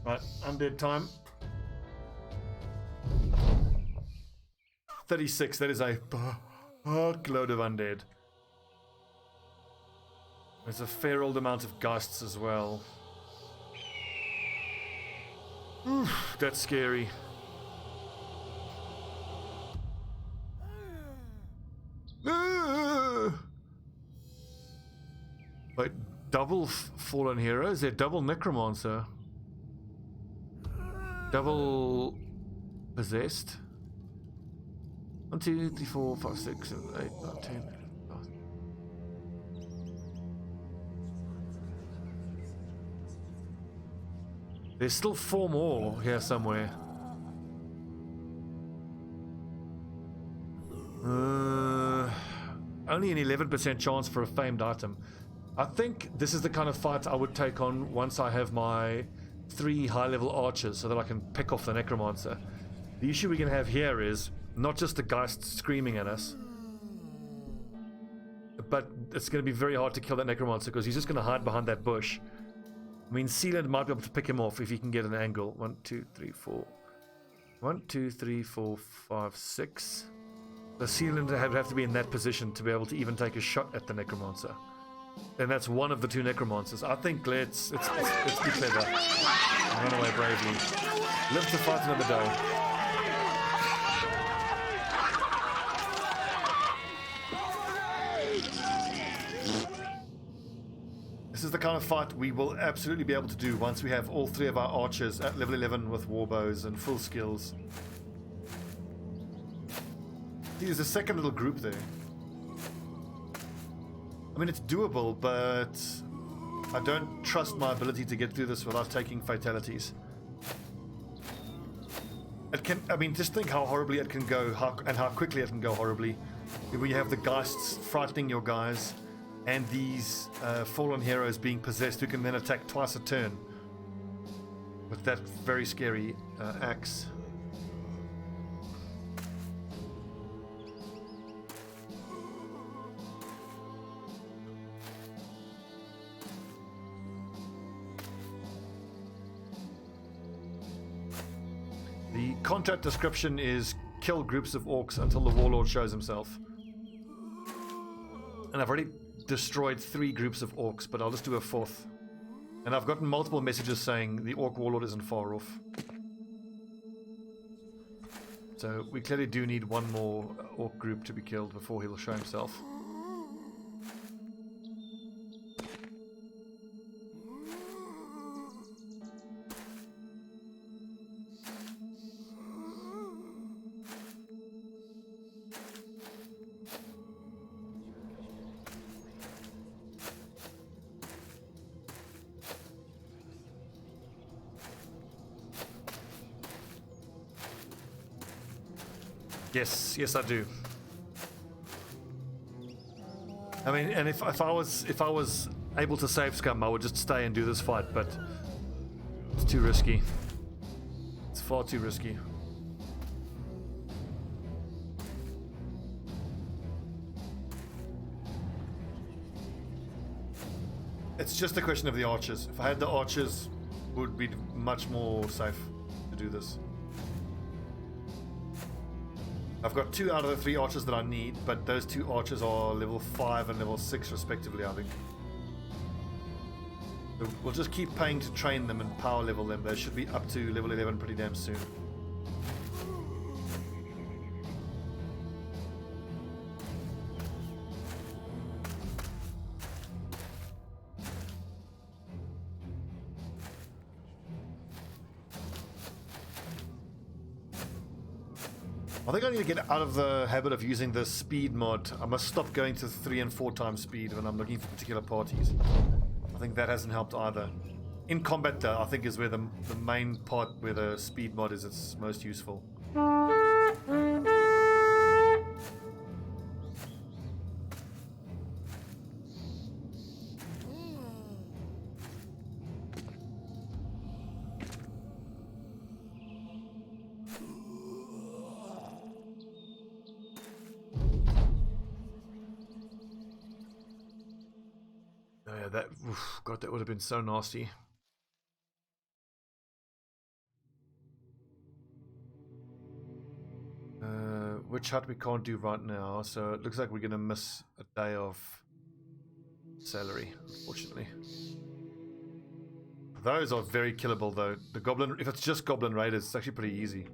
Right, undead time. 36, that is a fuckload of undead. There's a fair old amount of ghasts as well. Oof, that's scary. Wait, double fallen heroes? They're double necromancer. Double possessed. 1, 2, 3, 4, 5, 6, 7, 8, 9, 10. There's still 4 more here somewhere. Only an 11% chance for a famed item. I think this is the kind of fight I would take on once I have my 3 high-level archers so that I can pick off the necromancer. The issue we're going to have here is not just the geist screaming at us, but it's going to be very hard to kill that necromancer because he's just going to hide behind that bush. I mean, Sealand might be able to pick him off if he can get an angle. 1, 2, 3, 4. 1, 2, 3, 4, 5, 6. The Sealand would have to be in that position to be able to even take a shot at the necromancer. And that's one of the 2 necromancers. I think let's be clever. Run away bravely. Live to fight another day. This is the kind of fight we will absolutely be able to do once we have all 3 of our archers at level 11 with warbows and full skills. See, there's a second little group there. I mean, it's doable, but I don't trust my ability to get through this without taking fatalities. It can, I mean, just think how horribly it can go, and how quickly it can go horribly. When you have the geists frightening your guys, and these fallen heroes being possessed who can then attack twice a turn with that very scary axe. The contract description is kill groups of orcs until the warlord shows himself. And I've already destroyed 3 groups of orcs, but I'll just do a 4th. And I've gotten multiple messages saying the orc warlord isn't far off. So we clearly do need 1 more orc group to be killed before he'll show himself. Yes, I do. I mean, and if I was able to save scum, I would just stay and do this fight, but it's too risky. It's far too risky. It's just a question of the archers. If I had the archers, it would be much more safe to do this. I've got 2 out of the 3 archers that I need, but those 2 archers are level 5 and level 6 respectively, I think. So we'll just keep paying to train them and power level them. They should be up to level 11 pretty damn soon. I think I need to get out of the habit of using the speed mod. I must stop going to 3 and 4 times speed when I'm looking for particular parties. I think that hasn't helped either. In combat though, I think is where the main part where the speed mod is its most useful. God, that would have been so nasty. Witch hut we can't do right now, so it looks like we're gonna miss a day of salary, unfortunately. Those are very killable though. The goblin, if it's just goblin raiders, it's actually pretty easy.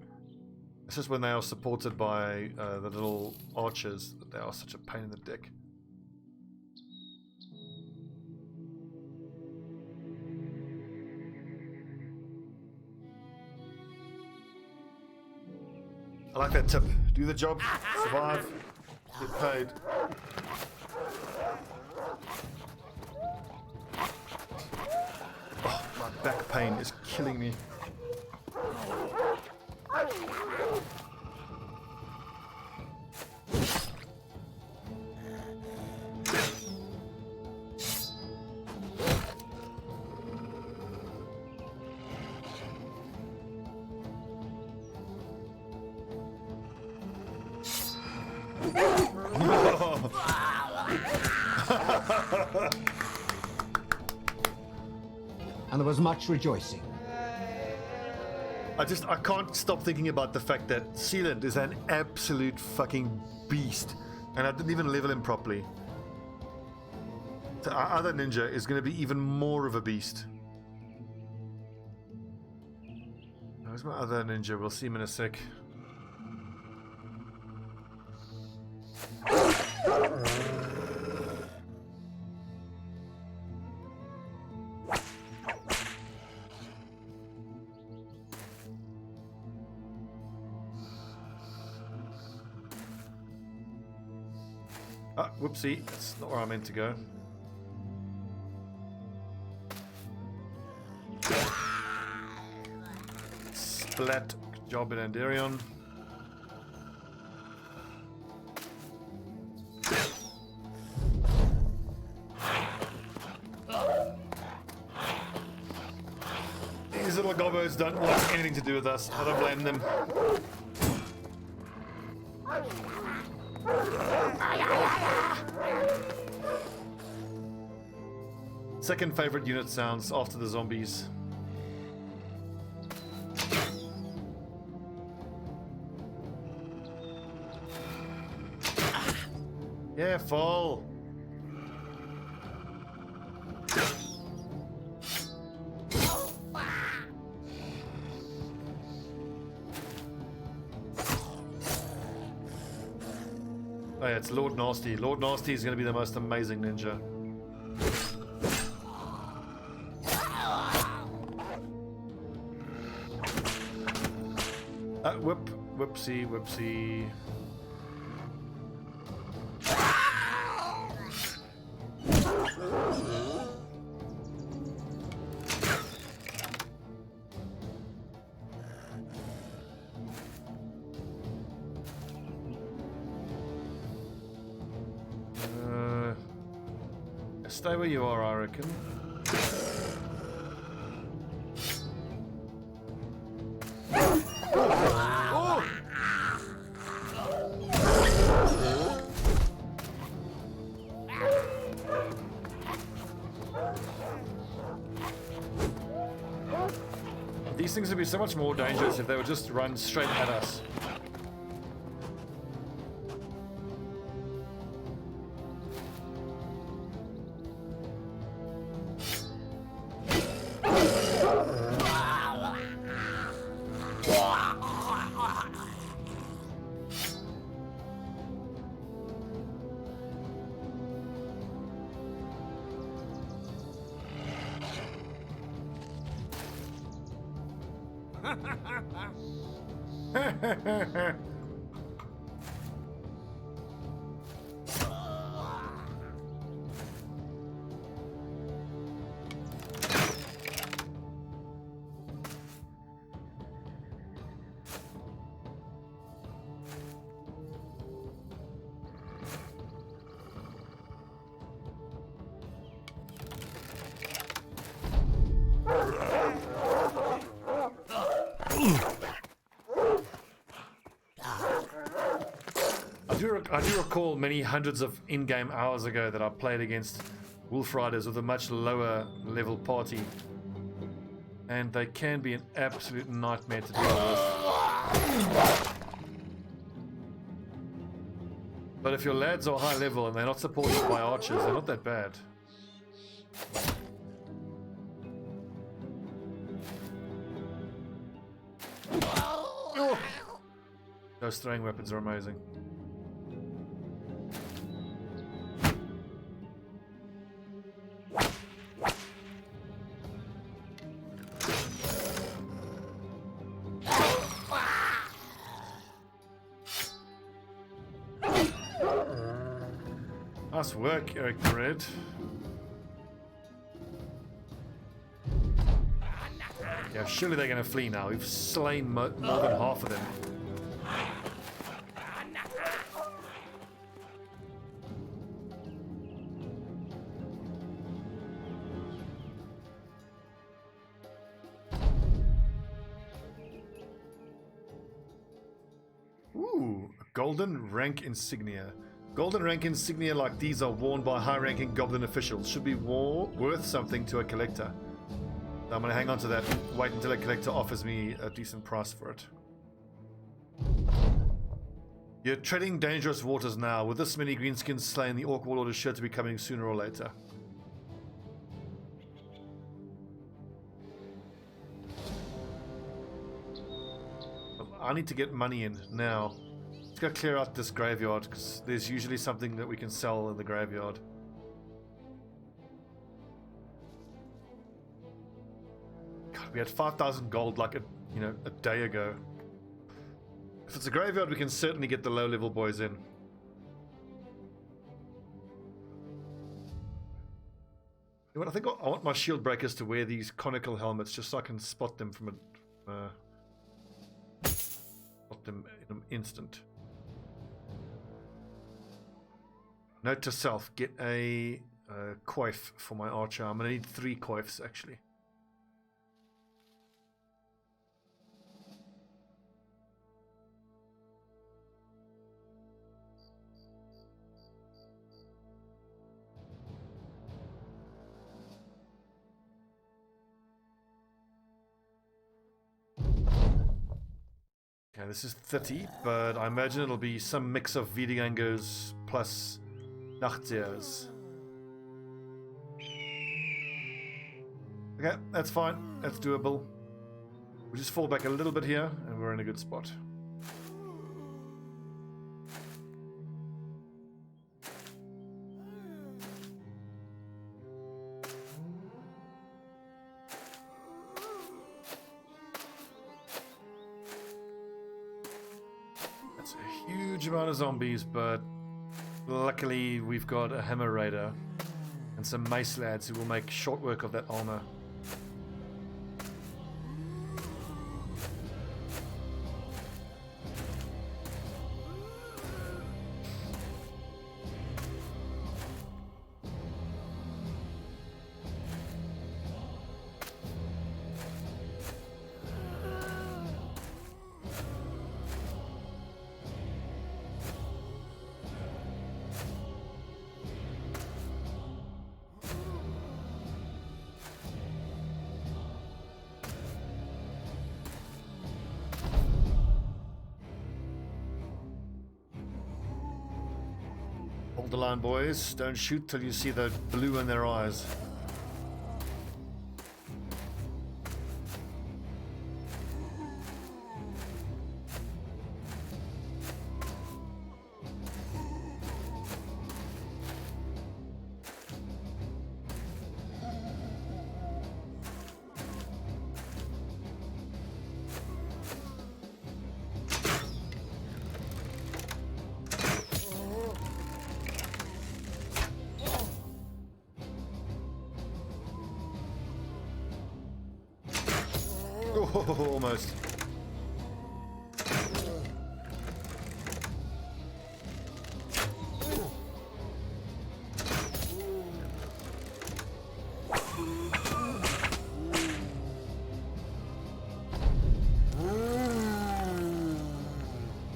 It's just when they are supported by the little archers that they are such a pain in the dick. I like that tip. Do the job, survive, get paid. Oh, my back pain is killing me. And there was much rejoicing. I can't stop thinking about the fact that Sealand is an absolute fucking beast, and I didn't even level him properly. So our other ninja is going to be even more of a beast. Where's my other ninja? We'll see him in a sec. Ah, whoopsie, that's not where I meant to go. Splat, job in Andarion. These little gobbos don't want anything to do with us. I don't blame them. Second favorite unit sounds after the zombies. Yeah, fall. Oh yeah, it's Lord Nasty. Lord Nasty is going to be the most amazing ninja. Whoopsie, whoopsie. Stay where you are, I reckon. These things would be so much more dangerous if they would just run straight at us. I do recall many hundreds of in-game hours ago that I played against Wolf Riders with a much lower level party, and they can be an absolute nightmare to deal with. But if your lads are high level and they're not supported by archers, they're not that bad. Oh! Those throwing weapons are amazing. Nice work, Eric Red. Yeah, surely they're going to flee now. We've slain more than half of them. Ooh, golden rank insignia. Golden rank insignia like these are worn by high-ranking goblin officials. Should be worth something to a collector. So I'm going to hang on to that. Wait until a collector offers me a decent price for it. You're treading dangerous waters now. With this many greenskins slain, the Orc Warlord is sure to be coming sooner or later. I need to get money in now. Let's go clear out this graveyard, because there's usually something that we can sell in the graveyard. God, we had 5,000 gold like a day ago. If it's a graveyard, we can certainly get the low-level boys in. You know what, I think I want my shield breakers to wear these conical helmets just so I can spot them from spot them in an instant. Note to self, get a coif for my archer. I'm going to need 3 coifs actually. Okay, this is 30, but I imagine it'll be some mix of Wiedergangers plus Nachtseers. Okay, that's fine. That's doable. We just fall back a little bit here, and we're in a good spot. That's a huge amount of zombies, but luckily we've got a hammer raider and some mace lads who will make short work of that armor. Hold the line, boys. Don't shoot till you see the blue in their eyes. Oh, almost.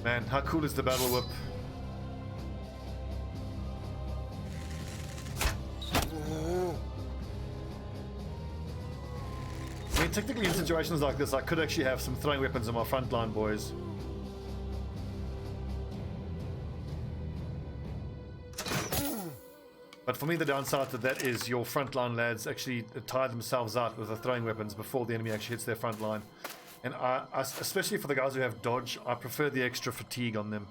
Man, how cool is the battle whip? Technically, in situations like this, I could actually have some throwing weapons on my front line, boys. But for me, the downside to that is your frontline lads actually tire themselves out with the throwing weapons before the enemy actually hits their front line. And especially for the guys who have dodge, I prefer the extra fatigue on them.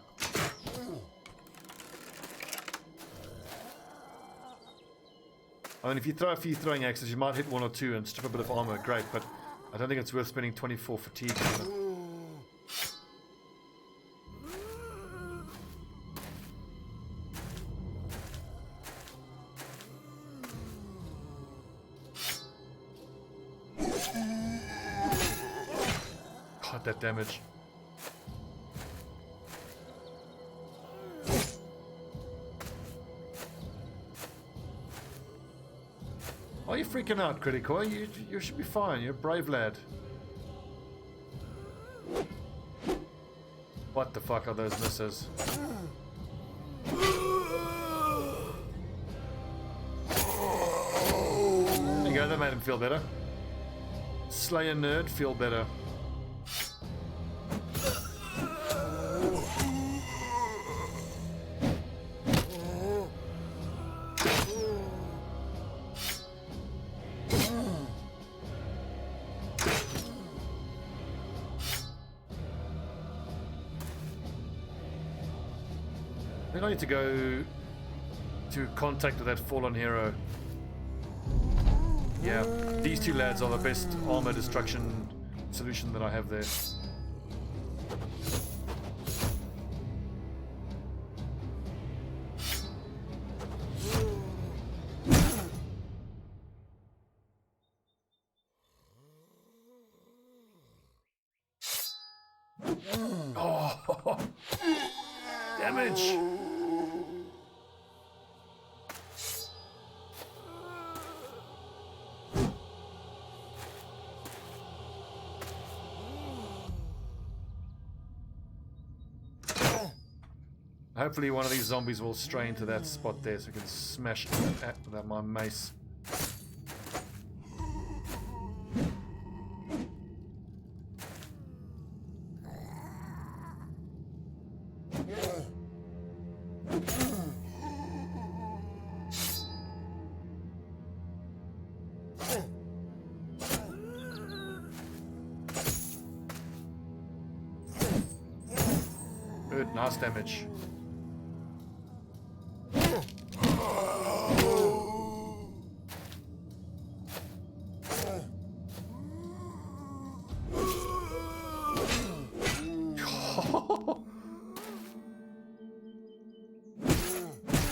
I mean, if you throw a few throwing axes, you might hit one or two and strip a bit of armor, great, but I don't think it's worth spending 24 fatigue on it. God, that damage. Why are you freaking out, Critical? You should be fine. You're a brave lad. What the fuck are those misses? There you go, that made him feel better. Slayer nerd, feel better. I think I need to go to contact with that fallen hero. Yeah, these two lads are the best armor destruction solution that I have there. Oh, damage! Hopefully one of these zombies will stray into that spot there so we can smash it with my mace. Good, nice damage.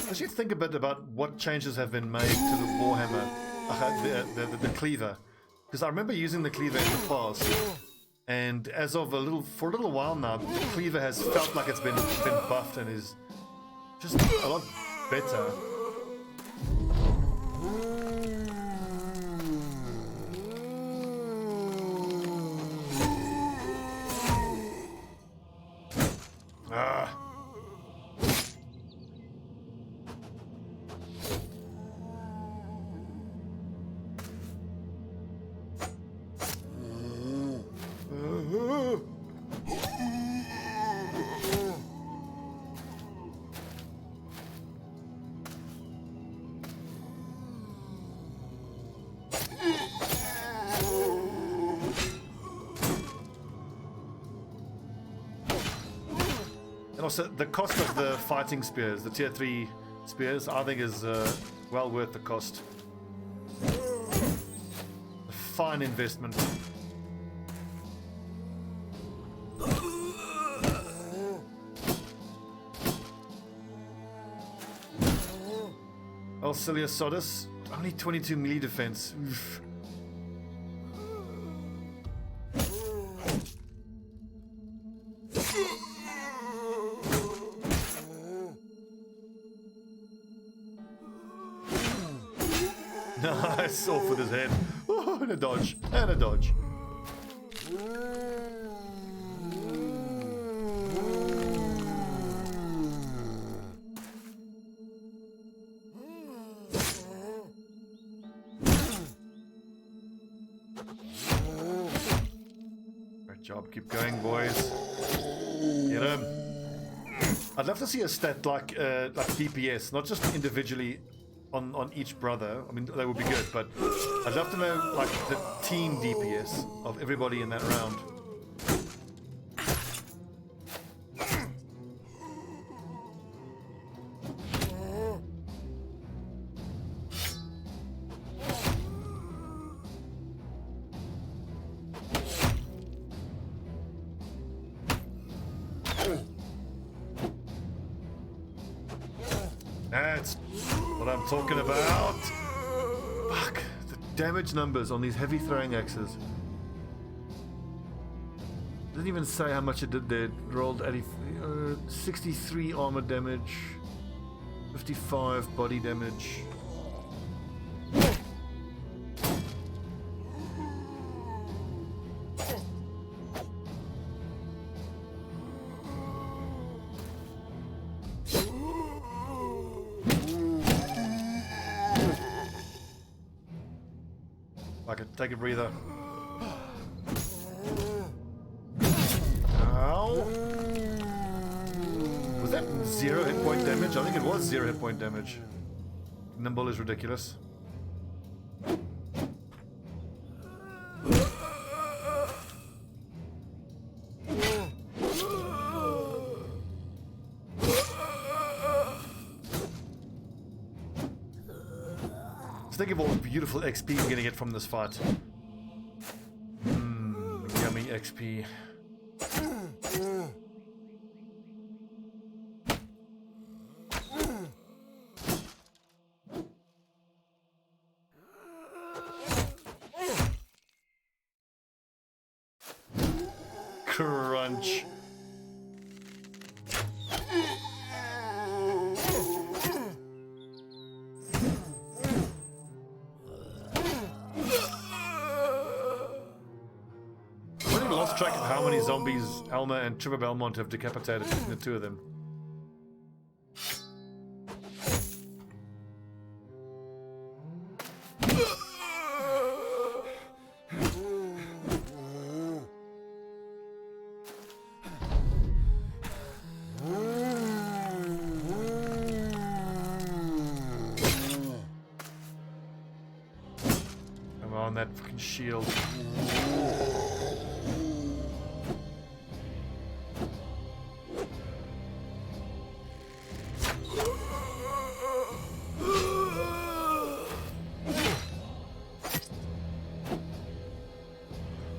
As you think a bit about what changes have been made to the Warhammer, the cleaver, because I remember using the cleaver in the past, and as of for a little while now, the cleaver has felt like it's been buffed and is just a lot better. And also, the cost of the fighting spears, the tier 3 spears, I think is well worth the cost. A fine investment. Alcilia Sodus, only 22 melee defense. Oof. Nice, off with his head. Oh, and a dodge, and a dodge. Great job, keep going, boys. Get him. I'd love to see a stat like DPS, not just individually on each brother. I mean, that would be good, but I'd love to know like the team DPS of everybody in that round. That's what I'm talking about. Fuck, the damage numbers on these heavy throwing axes. Doesn't even say how much it did there. It rolled 63 armor damage, 55 body damage. Take a breather. Ow. Was that 0 hit point damage? I think it was 0 hit point damage. Nimble is ridiculous. Think of all the beautiful XP we're gonna get from this fight. Yummy XP. Crunch. Track of how many zombies Alma and Trevor Belmont have decapitated, the two of them. Come on, that fucking shield.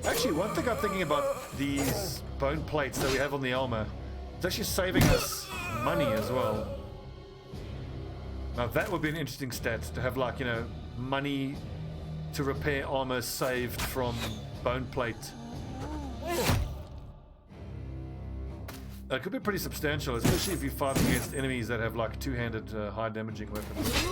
Actually, one thing I'm thinking about these bone plates that we have on the armor, it's actually saving us money as well. Now that would be an interesting stat, to have like, you know, money to repair armor saved from bone plate. It could be pretty substantial, especially if you fight against enemies that have like two-handed high damaging weapons.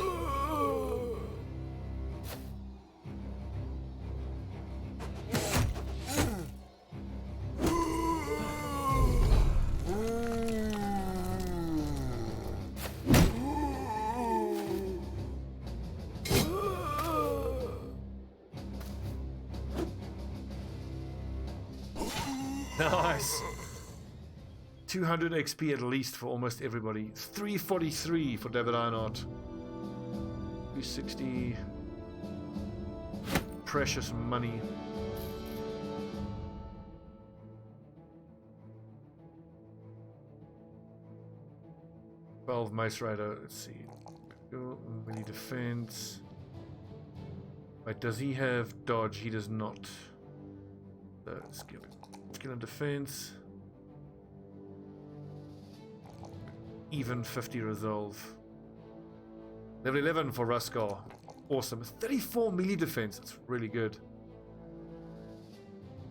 Nice. 200 XP at least for almost everybody. 343 for David Ironheart. 260. Precious money. $12 Mace Raider. Let's see. We need defense. Wait, does he have dodge? He does not. Skill and defense. Even 50 resolve. Level 11 for Ruskar. Awesome. 34 melee defense. That's really good.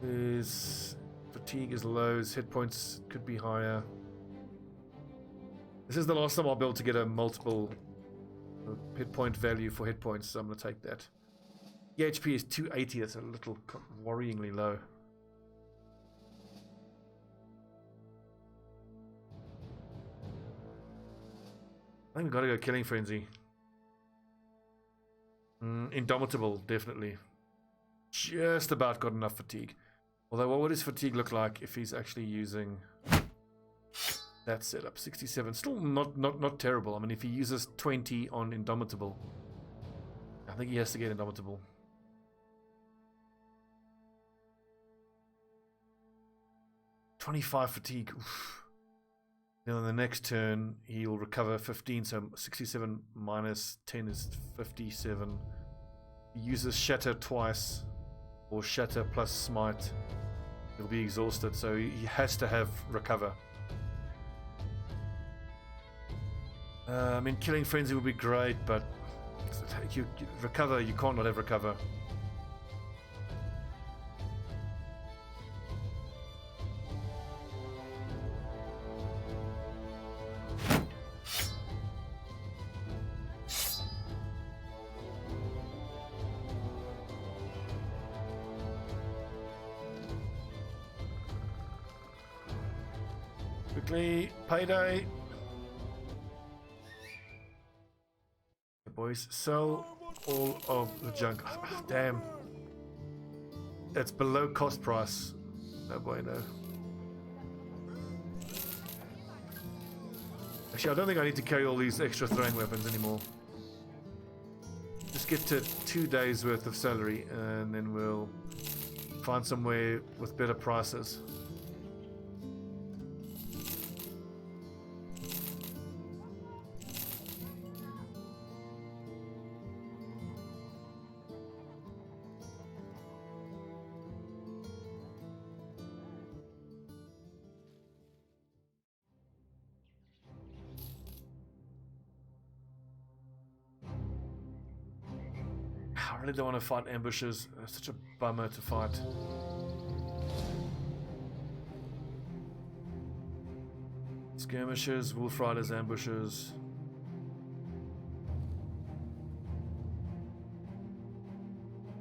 His fatigue is low. His hit points could be higher. This is the last time I'll be able to get a multiple hit point value for hit points, so I'm going to take that. The HP is 280. That's a little worryingly low. I think we've got to go Killing Frenzy. Indomitable, definitely. Just about got enough fatigue. Although, what would his fatigue look like if he's actually using that setup. 67, still not terrible. I mean, if he uses 20 on Indomitable, I think he has to get Indomitable. $25 fatigue. Oof. Then on the next turn, he'll recover 15, so 67 minus 10 is 57. He uses Shatter twice, or Shatter plus Smite. He'll be exhausted, so he has to have Recover. I mean, Killing Frenzy would be great, but Recover, you can't not have Recover. Quickly, payday. Okay, boys, sell all of the junk. Oh, damn. That's below cost price. No bueno. Actually, I don't think I need to carry all these extra throwing weapons anymore. Just get to 2 days worth of salary and then we'll find somewhere with better prices. I really don't want to fight ambushes. It's such a bummer to fight. Skirmishes, wolf riders, ambushes.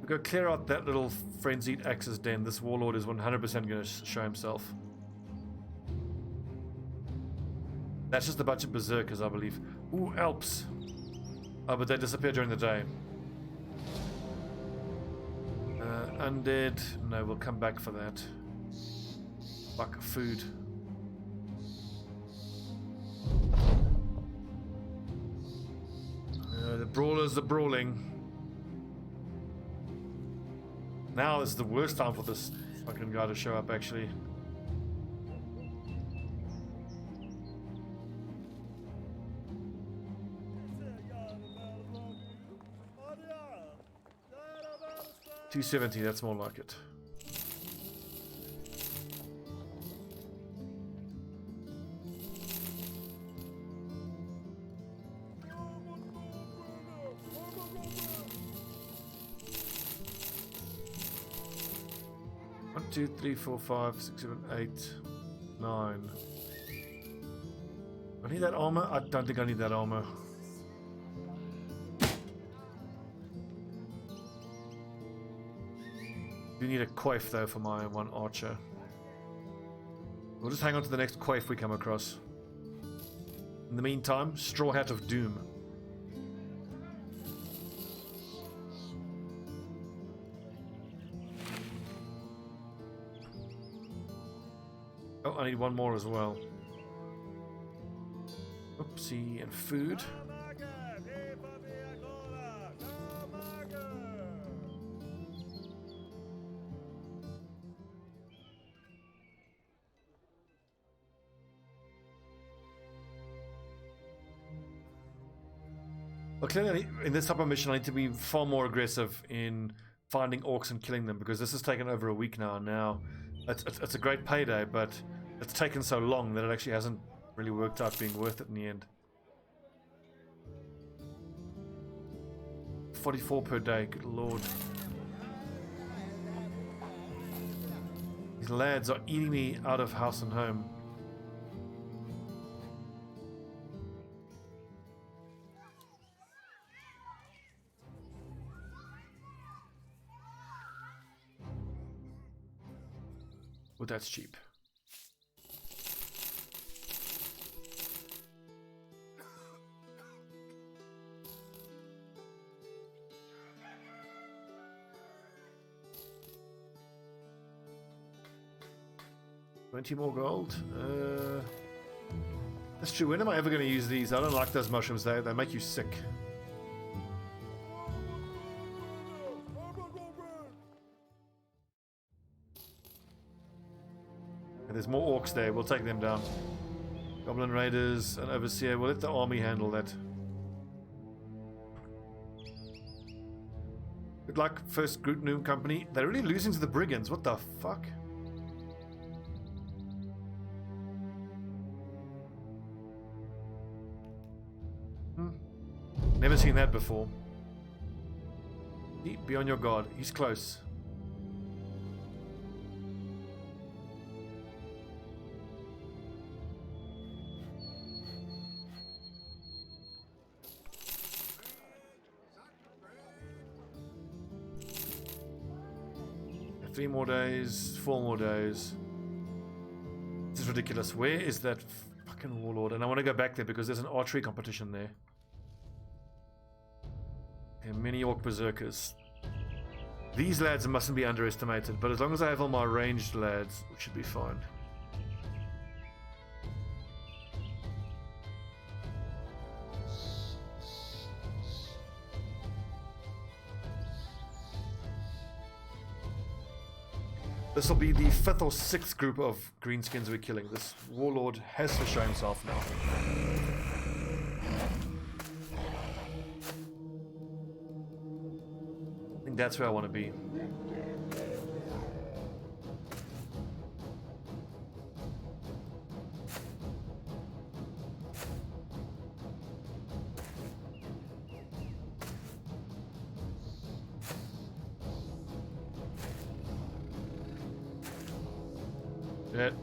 We go clear out that little frenzied axe's den. This warlord is 100% going to show himself. That's just a bunch of berserkers, I believe. Ooh, Alps. Oh, but they disappear during the day. Undead. No, we'll come back for that. Fuck, food. The brawlers are brawling. Now is the worst time for this fucking guy to show up, actually. $270, that's more like it. One, two, three, four, five, six, seven, 8, 9. I need that armor? I don't think I need that armor. Do need a coif though for my one archer. We'll just hang on to the next coif we come across. In the meantime, Straw Hat of Doom. Oh, I need one more as well. Oopsie, and food. Well, clearly, in this type of mission, I need to be far more aggressive in finding orcs and killing them, because this has taken over a week now. Now, it's a great payday, but it's taken so long that it actually hasn't really worked out being worth it in the end. 44 per day, good lord. These lads are eating me out of house and home. Well, that's cheap. $20 more gold. That's true. When am I ever going to use these? I don't like those mushrooms. They make you sick. And there's more orcs there. We'll take them down. Goblin raiders and overseer. We'll let the army handle that. Good luck, first Groot Noom Company. They're really losing to the brigands. What the fuck? Never seen that before. Be on your guard. He's close. Three more days, 4 more days. This is ridiculous. Where is that fucking warlord? And I want to go back there because there's an archery competition there. And many orc berserkers. These lads mustn't be underestimated, but as long as I have all my ranged lads, it should be fine. This will be the 5th or 6th group of greenskins we're killing. This warlord has to show himself now. I think that's where I want to be. Shit.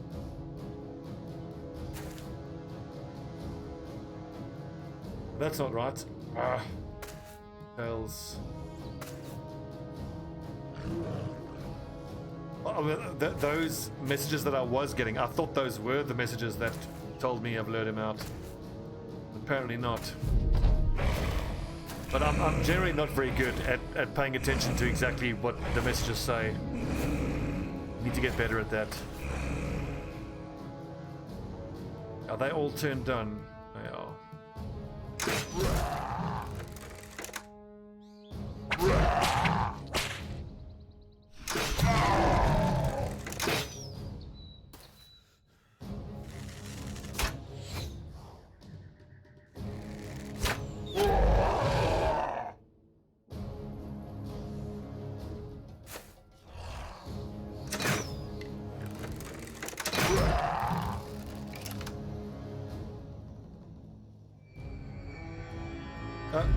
That's not right. Ah. Hells. Oh, those messages that I was getting, I thought those were the messages that told me I've lured him out. Apparently not. But I'm generally not very good at paying attention to exactly what the messages say. Need to get better at that. Are they all turned done? They are.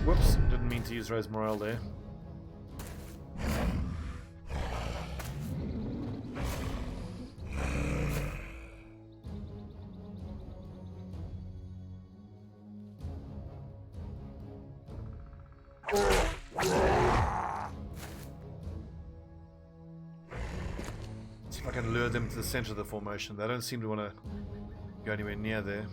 Whoops, didn't mean to use Rose Morale there. See if I can lure them to the center of the formation. They don't seem to want to go anywhere near there.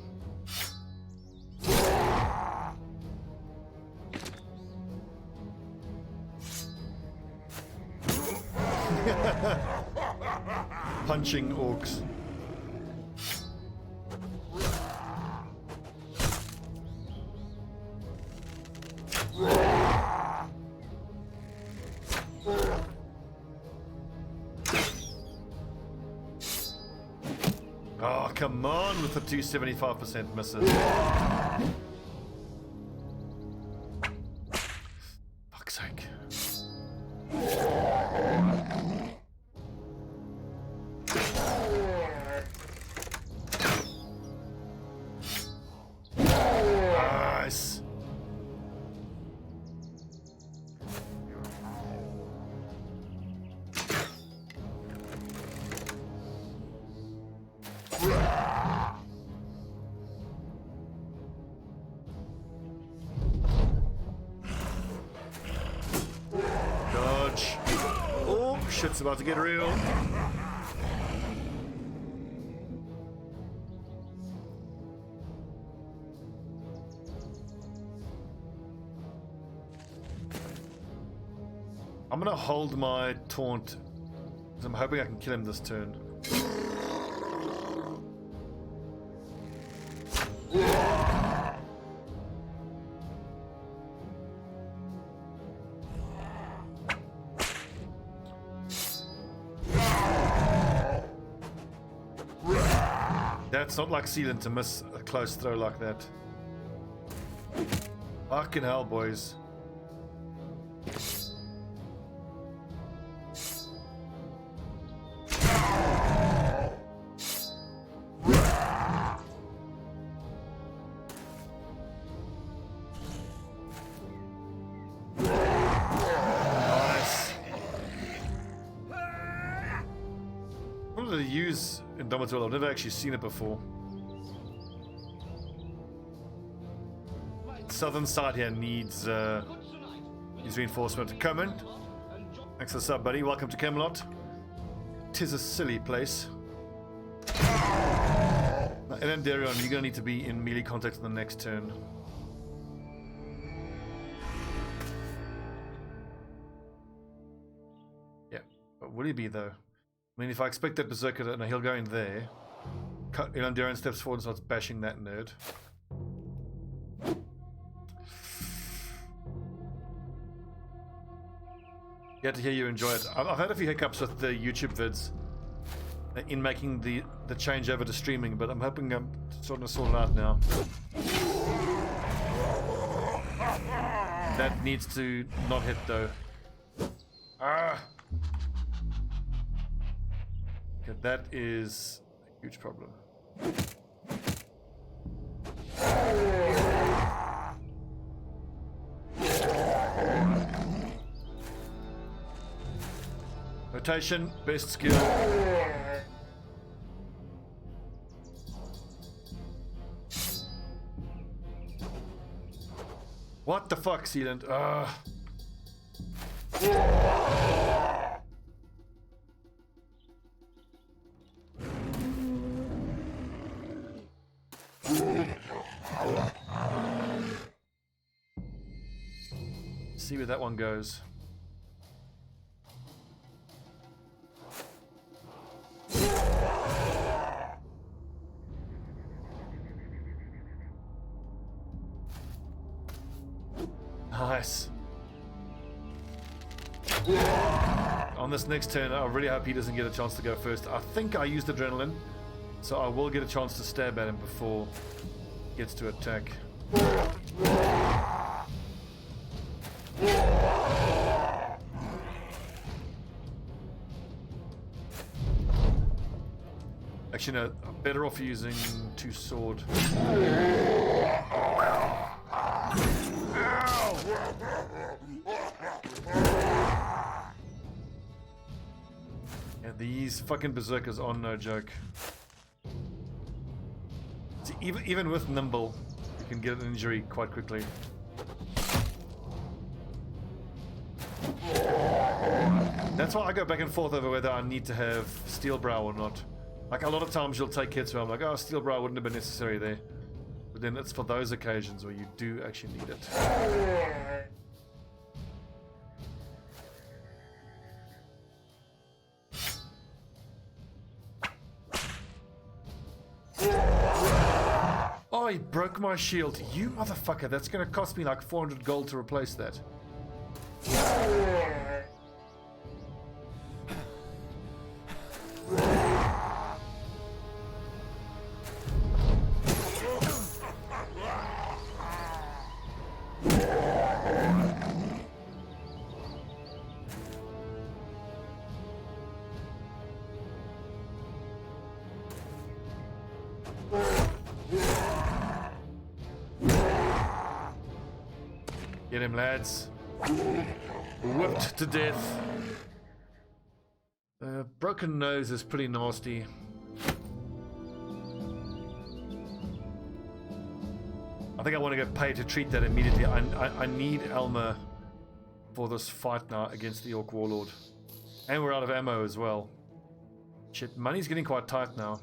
Punching orcs. Oh, come on with the 275% misses. Fuck's sake. Nice. Dodge. Oh, shit's about to get real. I'm gonna hold my taunt because I'm hoping I can kill him this turn. That's not like Sealant to miss a close throw like that. Fucking hell, boys. Use Indomitable. I've never actually seen it before. Southern side here needs reinforcement. Coman, thanks for the sub, buddy. Welcome to Camelot. Tis a silly place. Now, Elandarion, you're gonna need to be in melee contact on the next turn. Yeah, but will he be though? I mean, if I expect that Berserker to... No, he'll go in there. Elandarion steps forward and starts bashing that nerd. Glad to hear you enjoy it. I've had a few hiccups with the YouTube vids in making the change over to streaming, but I'm hoping I'm starting to sort it out now. That needs to not hit though. Ah! Okay, that is a huge problem. Rotation, best skill. What the fuck, Sealant? See where that one goes. Nice. On this next turn, I really hope he doesn't get a chance to go first. I think I used adrenaline, so I will get a chance to stab at him before he gets to attack. Actually, no, I'm better off using two sword. Yeah, these fucking berserkers are no joke. See, even with nimble, you can get an injury quite quickly. That's why I go back and forth over whether I need to have steel brow or not. Like a lot of times you'll take hits where I'm like, oh, steel brow wouldn't have been necessary there. But then it's for those occasions where you do actually need it. Oh, he broke my shield. You motherfucker, that's gonna cost me like 400 gold to replace that. Get him, lads. Whipped to death. Broken nose is pretty nasty. I think I want to get paid to treat that immediately. I need Elmer for this fight now against the Orc Warlord. And we're out of ammo as well. Shit, money's getting quite tight now.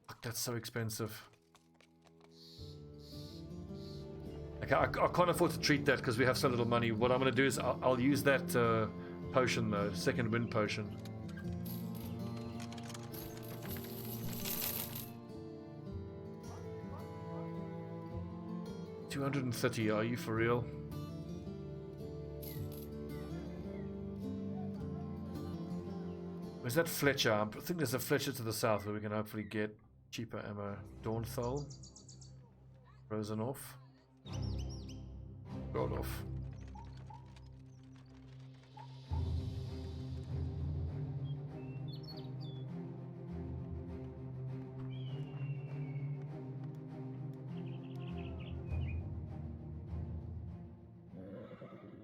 Fuck, that's so expensive. Okay, I can't afford to treat that because we have so little money. What I'm going to do is I'll use that potion though, second wind potion. $230, are you for real? Where's that Fletcher? I think there's a Fletcher to the south where we can hopefully get cheaper ammo. Dawnthal. Frozen off. God off.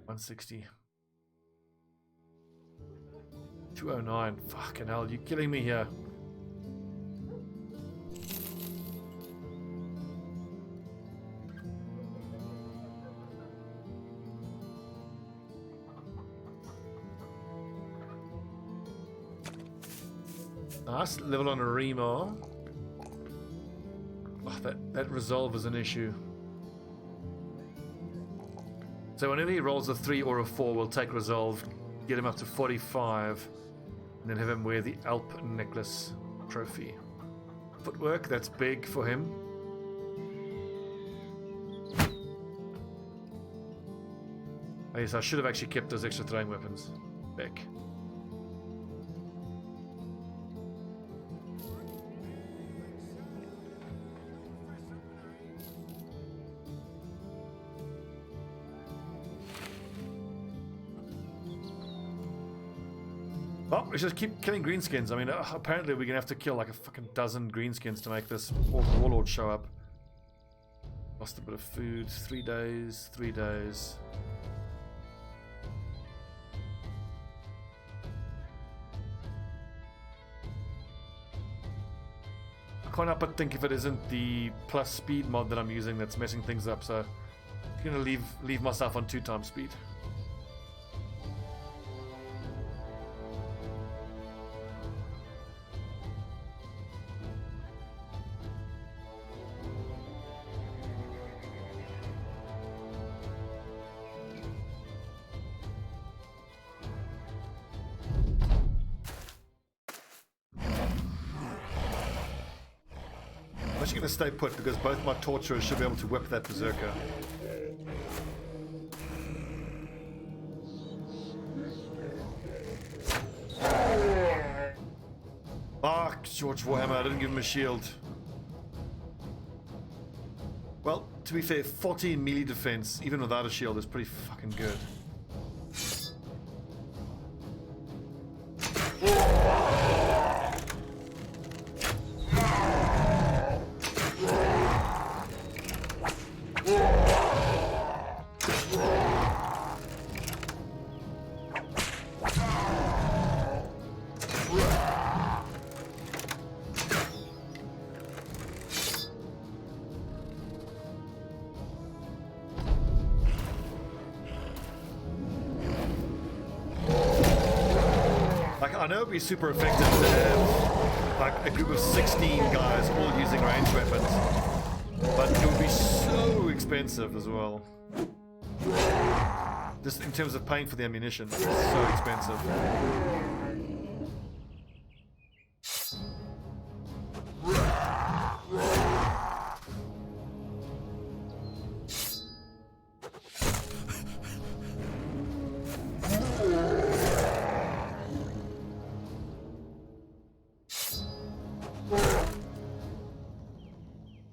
$160. 209. Fucking hell, you're killing me here. Nice level on a Remo. Oh, that resolve is an issue. So whenever he rolls a 3 or a 4, we'll take resolve, get him up to 45, and then have him wear the Alp necklace trophy. Footwork, that's big for him. Oh yes, I should have actually kept those extra throwing weapons back. Oh, let's just keep killing greenskins. I mean, apparently we're gonna have to kill like a fucking dozen greenskins to make this warlord show up. Lost a bit of food. 3 days. 3 days. I can't help but think if it isn't the plus speed mod that I'm using that's messing things up. So I'm gonna leave myself on 2 times speed. I'm actually going to stay put because both my torturers should be able to whip that berserker. Ah, George Warhammer, I didn't give him a shield. Well, to be fair, 14 melee defense, even without a shield, is pretty fucking good. I know it'd be super effective to have like a group of 16 guys all using ranged weapons, but it would be so expensive as well. Just in terms of paying for the ammunition, it's so expensive.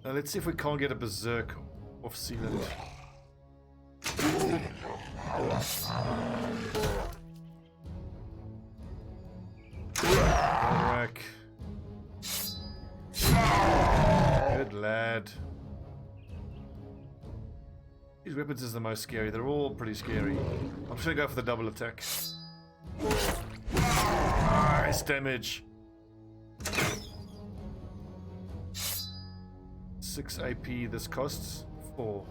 Let's see if we can't get a berserk off Sealand. Rack. Good lad. These weapons is the most scary. They're all pretty scary. I'm just gonna go for the double attack. Nice damage. 6 AP this costs. 4.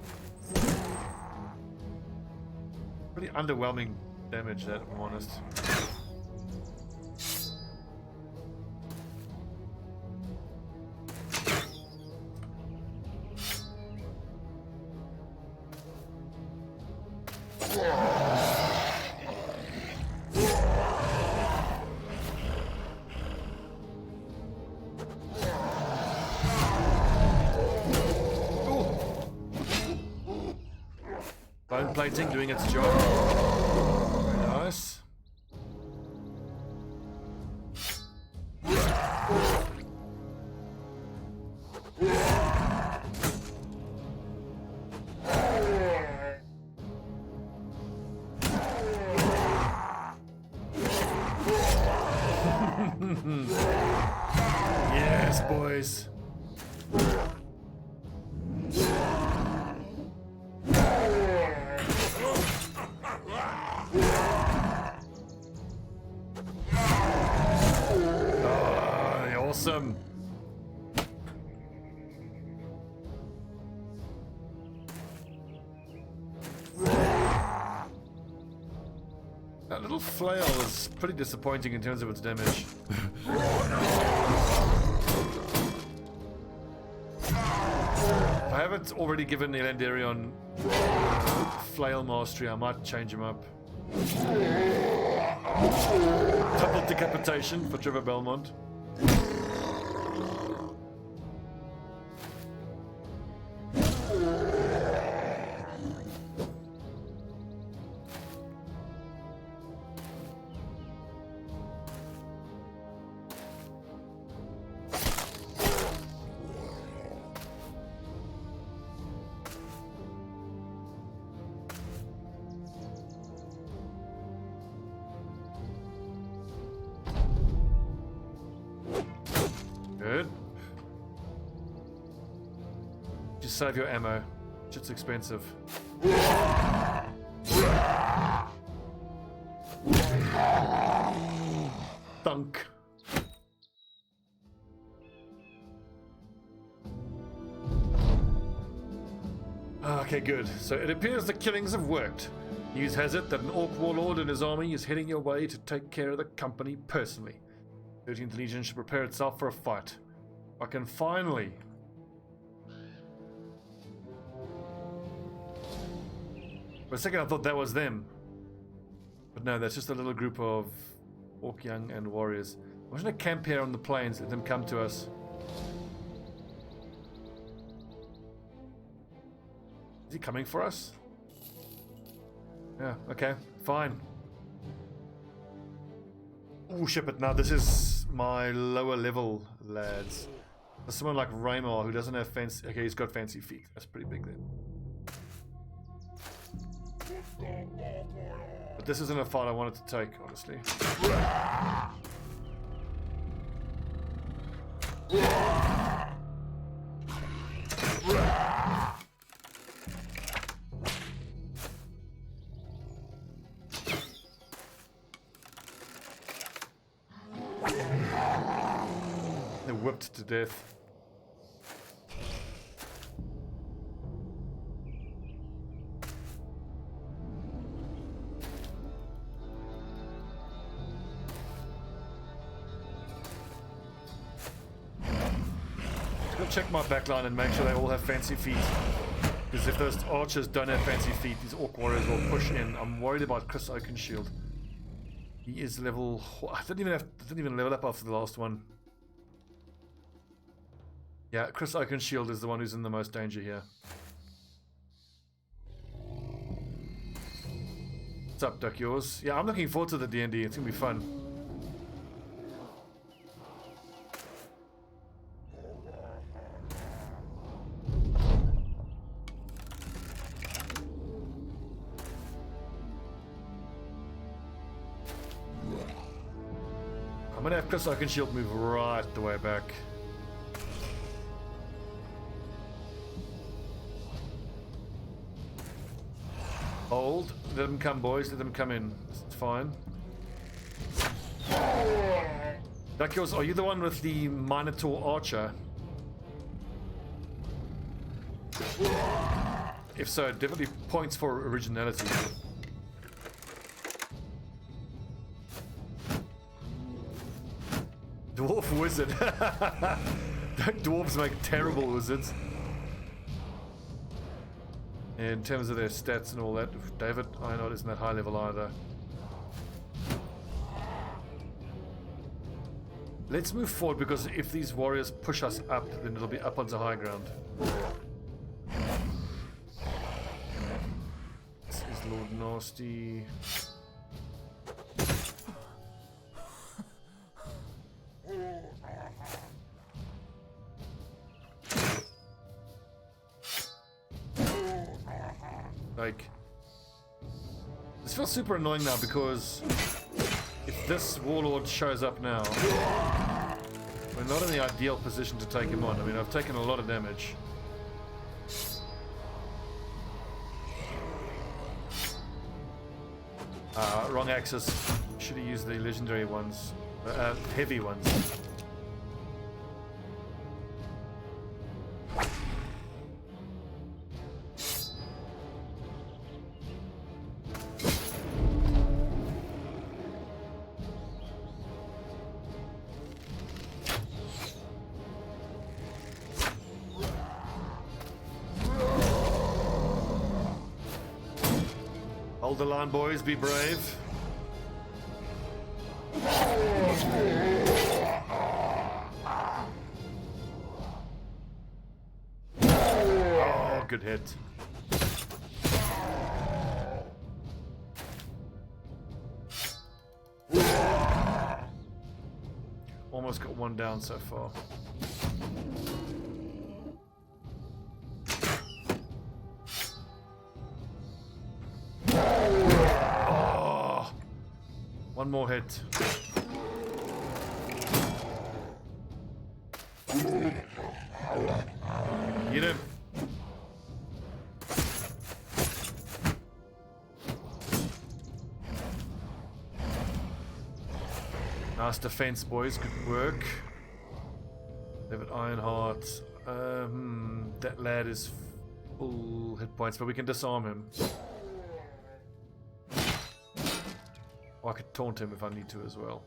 Pretty underwhelming damage, that, if I'm honest. Bone plating doing its job. Very nice. Yes, boys. Oh, awesome. That little flail is pretty disappointing in terms of its damage. If I haven't already given Elandarion flail mastery, I might change him up. Double decapitation for Trevor Belmont. Good. Just save your ammo. Shit's expensive. Thunk. Okay, good. So it appears the killings have worked. News has it that an Orc warlord and his army is heading your way to take care of the company personally. 13th Legion should prepare itself for a fight. I can finally... For a second I thought that was them. But no, that's just a little group of Orc young and warriors. I'm just going to camp here on the plains, let them come to us. Is he coming for us? Yeah, okay, fine. Oh shit, but now this is my lower level lads. There's someone like Raymar who doesn't have fancy... Okay, he's got fancy feet. That's pretty big then. But this isn't a fight I wanted to take, honestly. They're whipped to death. Check my backline and make sure they all have fancy feet. Because if those archers don't have fancy feet, these Orc warriors will push in. I'm worried about Chris Oakenshield. He is level... I didn't even level up after the last one. Yeah, Chris Oakenshield is the one who's in the most danger here. What's up, Duck Yours? Yeah, I'm looking forward to the D&D. It's gonna be fun. I'm gonna have Chris Oakenshield move right the way back. Hold. Let them come, boys. Let them come in. It's fine. Dakios, are you the one with the Minotaur Archer? If so, definitely points for originality. Dwarf wizard. Dwarves make terrible wizards. In terms of their stats and all that, David Ironheart isn't that high level either. Let's move forward because if these warriors push us up, then it'll be up onto high ground. This is Lord Nasty. Like, this feels super annoying now because if this warlord shows up now, we're not in the ideal position to take him on. I mean, I've taken a lot of damage. Wrong axis. Should have used the legendary ones. Heavy ones. Hold the line, boys. Be brave. Oh, good hit. Almost got one down so far. Oh, one more hit. Get him. Nice defense, boys. Good work. David Ironheart. That lad is full hit points, but we can disarm him. Or I could taunt him if I need to as well.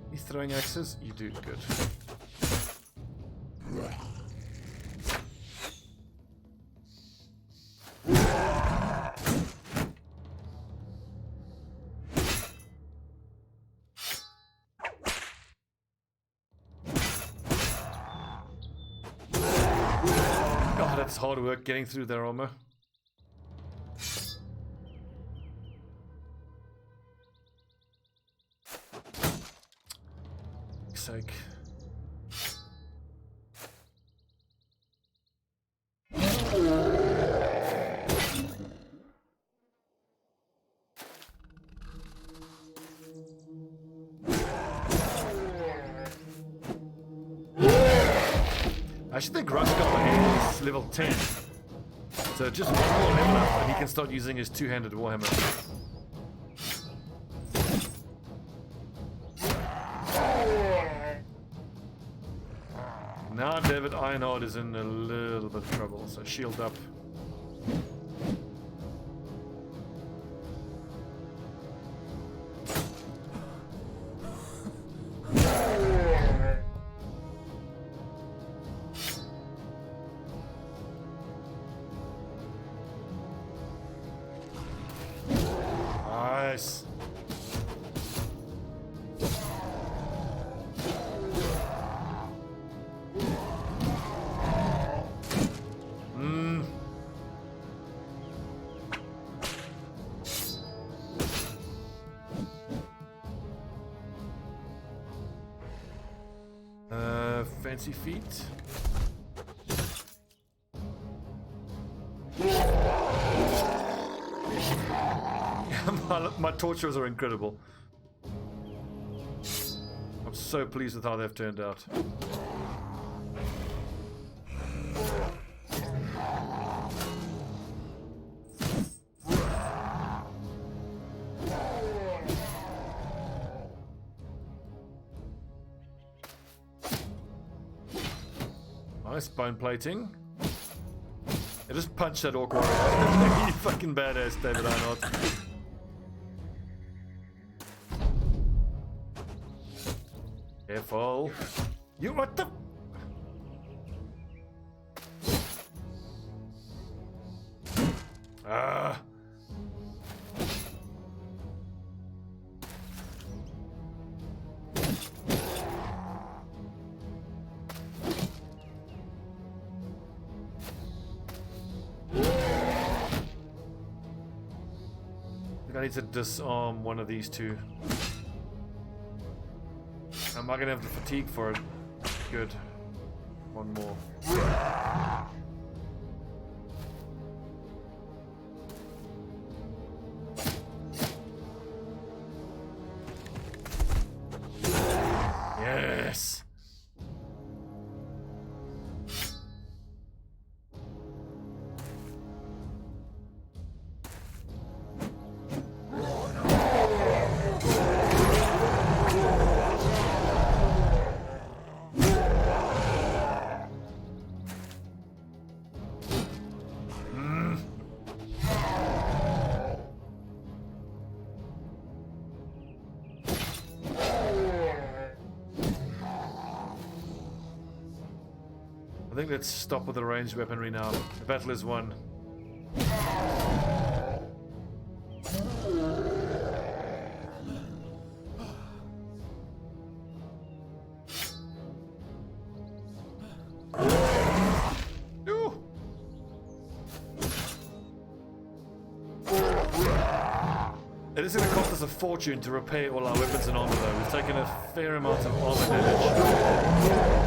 He's throwing axes? You do, good. God, that's hard work getting through their armor. Sake. I actually think Rush Goblin is level 10. So just one more level up and he can start using his two-handed warhammer. Now David Ironheart is in a little bit of trouble, so shield up. Nice. Fancy feet. My tortures are incredible. I'm so pleased with how they've turned out. Nice bone plating. I just punched that orc warrior. You fucking badass, David Arnold. Careful. You what the? Ah. I need to disarm one of these two. Am I gonna have the fatigue for it? Good. One more. Yes. I think let's stop with the ranged weaponry now. The battle is won. Ooh. It is going to cost us a fortune to repair all our weapons and armor though. We've taken a fair amount of armor damage.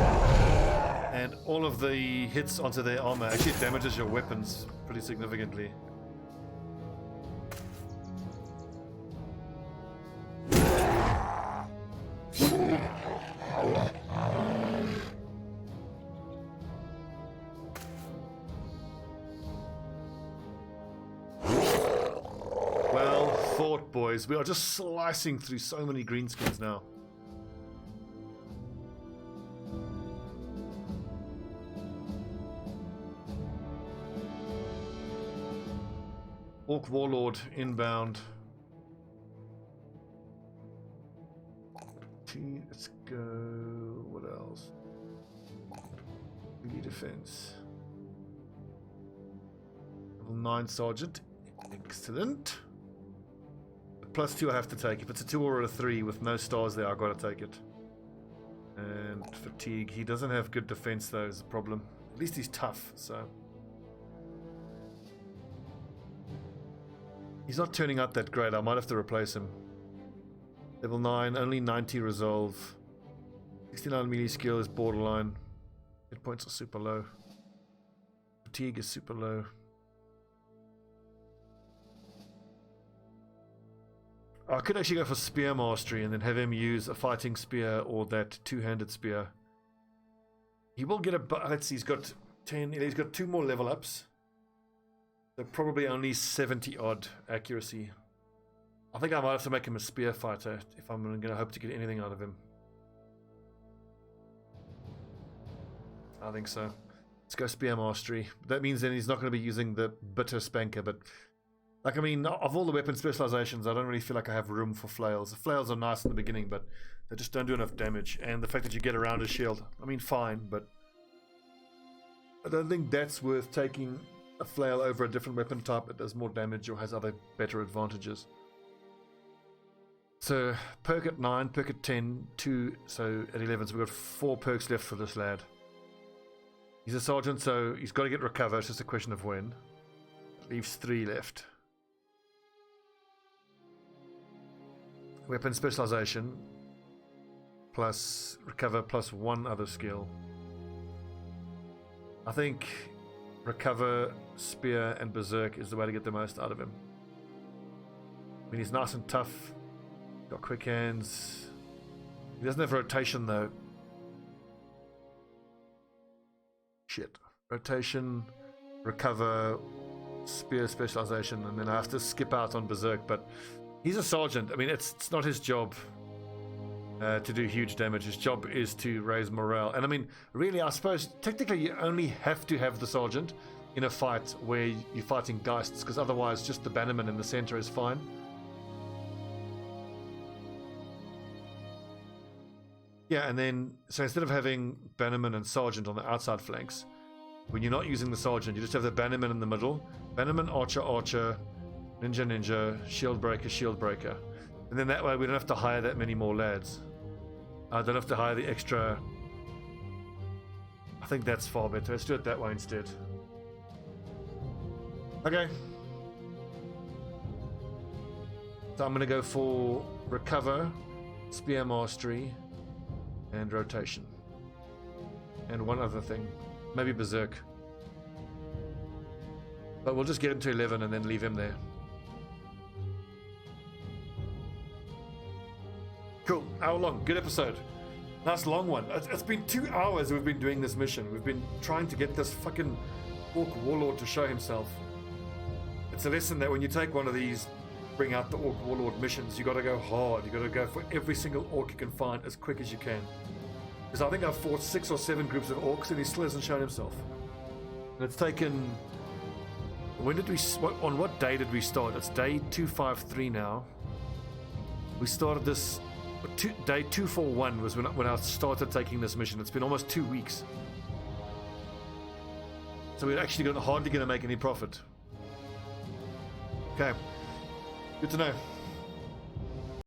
And all of the hits onto their armor actually damages your weapons pretty significantly. Well fought, boys. We are just slicing through so many greenskins now. Orc Warlord inbound. Let's go. What else? Melee defense. Level 9 Sergeant. Excellent. +2 I have to take. If it's a 2 or a 3 with no stars there, I've got to take it. And fatigue. He doesn't have good defense though, is the problem. At least he's tough, so. He's not turning out that great. I might have to replace him. Level 9, only 90 resolve. 69 melee skill is borderline. Hit points are super low. Fatigue is super low. I could actually go for spear mastery and then have him use a fighting spear or that two-handed spear. He will get a... Let's see, he's got 10... He's got 2 more level ups. So probably only 70 odd accuracy. I think I might have to make him a spear fighter if I'm going to hope to get anything out of him. I think so. Let's go spear mastery. That means then he's not going to be using the bitter spanker, but like, I mean, of all the weapon specializations, I don't really feel like I have room for flails. The flails are nice in the beginning, but they just don't do enough damage. And the fact that you get around his shield, I mean, fine, but I don't think that's worth taking a flail over a different weapon type that does more damage or has other better advantages. So perk at 9, perk at 10, 2, so at 11. So we've got 4 perks left for this lad. He's a sergeant, so he's got to get recover. It's just a question of when. Leaves 3 left. Weapon specialization plus recover plus 1 other skill. I think recover, spear, and berserk is the way to get the most out of him. I mean, he's nice and tough. Got quick hands. He doesn't have rotation though. Shit. Rotation, recover, spear specialization, and then I have to skip out on berserk, but he's a sergeant. I mean, it's not his job to do huge damage. His job is to raise morale. And I mean, really, I suppose technically you only have to have the sergeant in a fight where you're fighting geists, because otherwise just the bannerman in the center is fine. Yeah, and then, so instead of having bannerman and sergeant on the outside flanks, when you're not using the sergeant, you just have the bannerman in the middle. Bannerman, archer, archer, ninja, ninja, shield breaker. And then that way we don't have to hire that many more lads. I don't have to hire the extra. I think that's far better. Let's do it that way instead. Okay. So I'm going to go for recover, spear mastery, And rotation. And one other thing. Maybe Berserk. But we'll just get him to 11 and then leave him there. Cool. Hour long. Good episode. Nice long one. It's been 2 hours we've been doing this mission. We've been trying to get this fucking Orc Warlord to show himself. It's a lesson that when you take one of these bring out the Orc Warlord missions, you gotta go hard. You gotta go for every single Orc you can find as quick as you can. Because I think I've fought 6 or 7 groups of Orcs and he still hasn't shown himself. And it's taken... When did we... on what day did we start? It's day 253 now. We started this... Day 241 was when I started taking this mission. It's been almost 2 weeks. So we're actually hardly going to make any profit. Okay. Good to know.